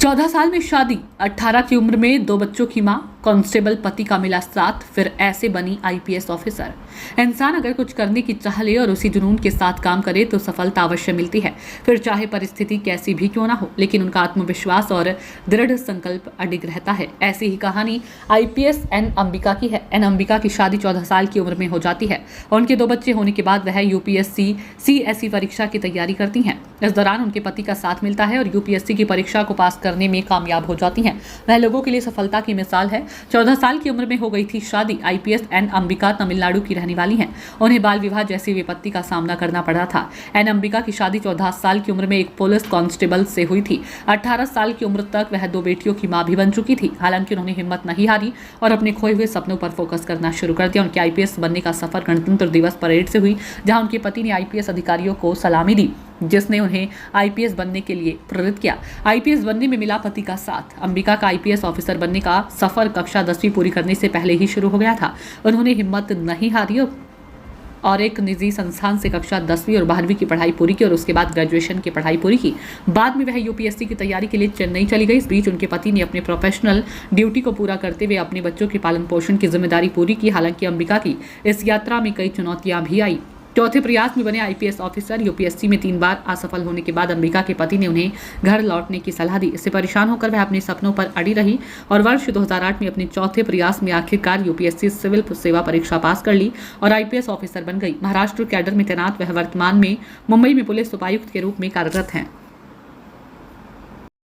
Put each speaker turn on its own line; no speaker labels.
14 साल में शादी, 18 की उम्र में 2 बच्चों की मां, कांस्टेबल पति का मिला साथ, फिर ऐसे बनी आईपीएस ऑफिसर। इंसान अगर कुछ करने की चाह ले और उसी जुनून के साथ काम करे तो सफलता अवश्य मिलती है, फिर चाहे परिस्थिति कैसी भी क्यों ना हो। लेकिन उनका आत्मविश्वास और दृढ़ संकल्प अडिग रहता है। ऐसी ही कहानी आईपीएस एन अंबिका की है। एन अंबिका की शादी 14 साल की उम्र में हो जाती है और उनके 2 बच्चे होने के बाद वह यूपीएससी सीएसई परीक्षा की तैयारी करती हैं। इस दौरान उनके पति का साथ मिलता है और यूपीएससी की परीक्षा को पास करने में कामयाब हो जाती हैं। वह लोगों के लिए सफलता की मिसाल है। 14 साल की उम्र में हो गई थी शादी। आईपीएस एन अंबिका तमिलनाडु की रहने वाली हैं। उन्हें बाल विवाह जैसी विपत्ति का सामना करना पड़ा था। एन अंबिका की शादी 14 साल की उम्र में एक पुलिस कांस्टेबल से हुई थी। 18 साल की उम्र तक वह 2 बेटियों की मां भी बन चुकी थी। हालांकि उन्होंने हिम्मत नहीं हारी और अपने खोए हुए सपनों पर फोकस करना शुरू कर दिया। उनके आईपीएस बनने का सफर गणतंत्र दिवस परेड से हुई, जहां उनके पति ने आईपीएस अधिकारियों को सलामी दी, जिसने उन्हें आईपीएस बनने के लिए प्रेरित किया। आईपीएस बनने में मिला पति का साथ। अंबिका का आईपीएस ऑफिसर बनने का सफर कक्षा 10वीं पूरी करने से पहले ही शुरू हो गया था। उन्होंने हिम्मत नहीं हारी और एक निजी संस्थान से कक्षा 10वीं और 12वीं की पढ़ाई पूरी की और उसके बाद ग्रेजुएशन की पढ़ाई पूरी की। बाद में वह यूपीएससी की तैयारी के लिए चेन्नई चली गई। इस बीच उनके पति ने अपने प्रोफेशनल ड्यूटी को पूरा करते हुए अपने बच्चों के पालन पोषण की जिम्मेदारी पूरी की। हालांकि अंबिका की इस यात्रा में कई चुनौतियां भी आई। चौथे प्रयास में बने आईपीएस ऑफिसर यूपीएससी में 3 बार असफल होने के बाद अंबिका के पति ने उन्हें घर लौटने की सलाह दी। इससे परेशान होकर वह अपने सपनों पर अड़ी रही और वर्ष 2008 में अपने चौथे प्रयास में आखिरकार यूपीएससी सिविल सेवा परीक्षा पास कर ली और आईपीएस ऑफिसर बन गई। महाराष्ट्र कैडर में तैनात वह वर्तमान में मुंबई में पुलिस उपायुक्त के रूप में कार्यरत हैं।